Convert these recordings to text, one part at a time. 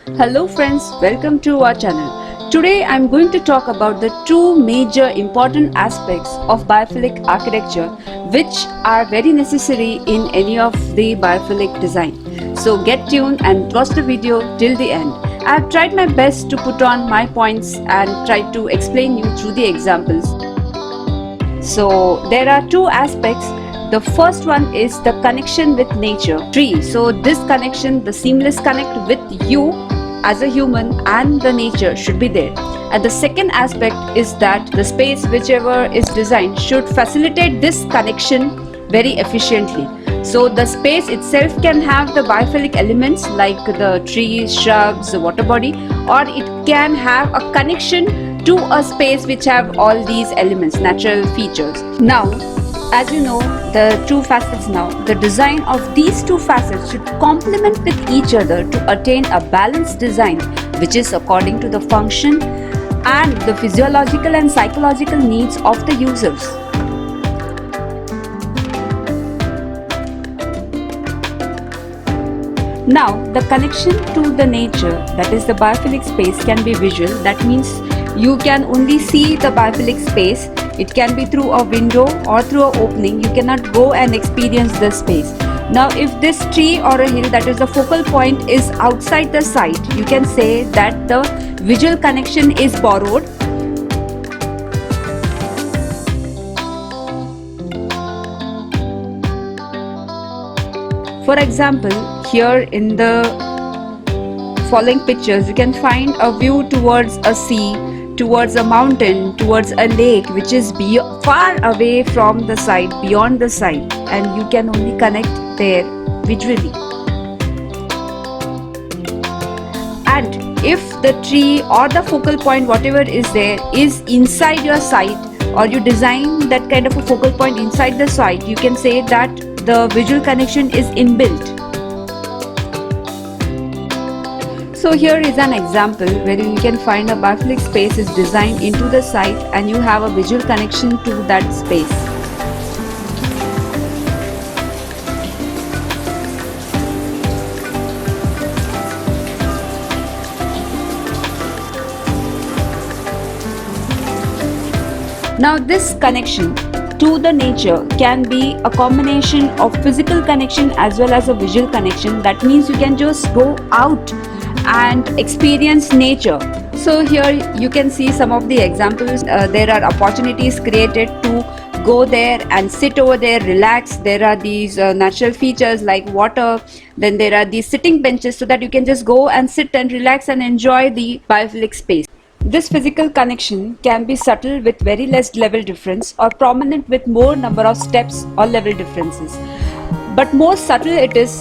Hello friends, welcome to our channel. Today I am going to talk about the two major important aspects of biophilic architecture which are very necessary in any of the biophilic design. So get tuned and watch the video till the end. I have tried my best to put on my points and try to explain you through the examples. So there are two aspects. The first one is the connection with nature, tree. So this connection, the seamless connect with you as a human and the nature should be there. And the second aspect is that the space whichever is designed should facilitate this connection very efficiently. So the space itself can have the biophilic elements like the trees, shrubs, the water body, or it can have a connection to a space which have all these elements, natural features. Now, as you know, the two facets now, the design of these two facets should complement with each other to attain a balanced design which is according to the function and the physiological and psychological needs of the users. Now, the connection to the nature, that is the biophilic space, can be visual. That means you can only see the biophilic space. It can be through a window or through an opening. You cannot go and experience the space. Now, if this tree or a hill, that is the focal point, is outside the site, you can say that the visual connection is borrowed. For example, here in the following pictures, you can find a view towards a sea, towards a mountain, towards a lake which is far away from the site, beyond the site, and you can only connect there visually. And if the tree or the focal point, whatever is there, is inside your site, or you design that kind of a focal point inside the site, you can say that the visual connection is inbuilt. So here is an example where you can find a biophilic space is designed into the site and you have a visual connection to that space. Now this connection to the nature can be a combination of physical connection as well as a visual connection. That means you can just go out and experience nature. So here you can see some of the examples. There are opportunities created to go there and sit over there, relax. There are these natural features like water. Then there are these sitting benches so that you can just go and sit and relax and enjoy the biophilic space. This physical connection can be subtle with very less level difference or prominent with more number of steps or level differences. But more subtle it is,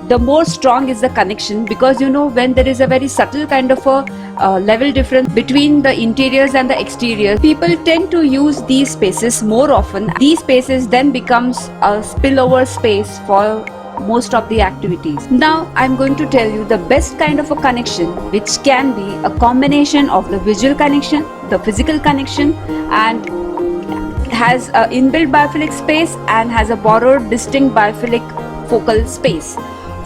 the more strong is the connection, because you know when there is a very subtle kind of a level difference between the interiors and the exteriors, people tend to use these spaces more often. These spaces then becomes a spillover space for most of the activities. Now I'm going to tell you the best kind of a connection, which can be a combination of the visual connection, the physical connection, and has an inbuilt biophilic space and has a borrowed distinct biophilic focal space.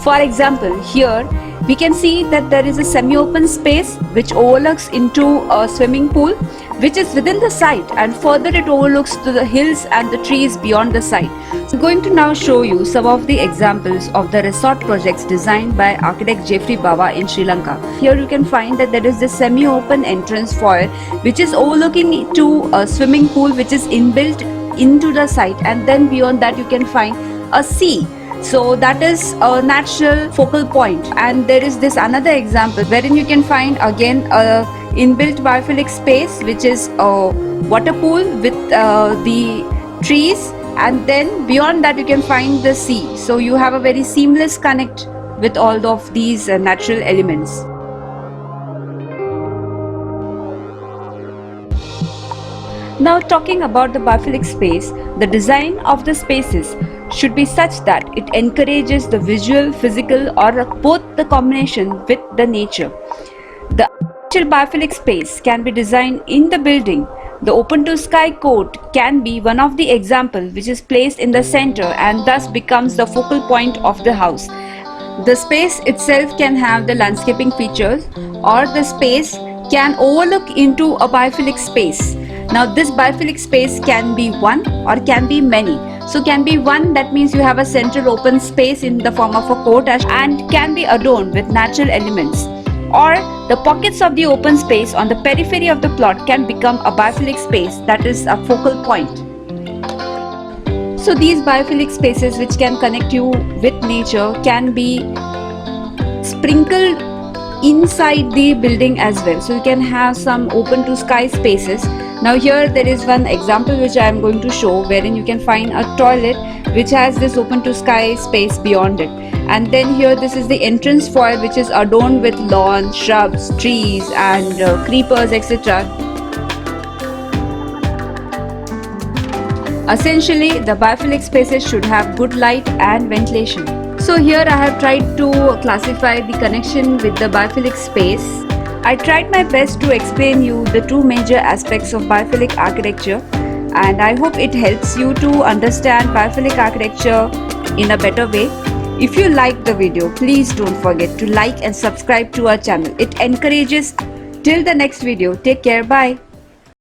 For example, here we can see that there is a semi-open space which overlooks into a swimming pool which is within the site, and further it overlooks to the hills and the trees beyond the site. So I'm going to now show you some of the examples of the resort projects designed by architect Jeffrey Bawa in Sri Lanka. Here you can find that there is this semi-open entrance foyer which is overlooking to a swimming pool which is inbuilt into the site, and then beyond that you can find a sea. So that is a natural focal point. And there is this another example wherein you can find again a inbuilt biophilic space which is a water pool with the trees, and then beyond that you can find the sea. So you have a very seamless connect with all of these natural elements. Now talking about the biophilic space, the design of the spaces should be such that it encourages the visual, physical, or both the combination with the nature. The actual biophilic space can be designed in the building. The open to sky court can be one of the examples which is placed in the center and thus becomes the focal point of the house. The space itself can have the landscaping features, or the space can overlook into a biophilic space. Now this biophilic space can be one or can be many. So can be one, that means you have a central open space in the form of a court and can be adorned with natural elements. Or the pockets of the open space on the periphery of the plot can become a biophilic space, that is a focal point. So these biophilic spaces which can connect you with nature can be sprinkled inside the building as well. So you can have some open to sky spaces. Now here there is one example which I am going to show, wherein you can find a toilet which has this open to sky space beyond it. And then here this is the entrance foyer, which is adorned with lawns, shrubs, trees and creepers, etc. Essentially, the biophilic spaces should have good light and ventilation. So here I have tried to classify the connection with the biophilic space. I tried my best to explain you the two major aspects of biophilic architecture, and I hope it helps you to understand biophilic architecture in a better way. If you liked the video, please don't forget to like and subscribe to our channel. It encourages. Till the next video, take care, bye.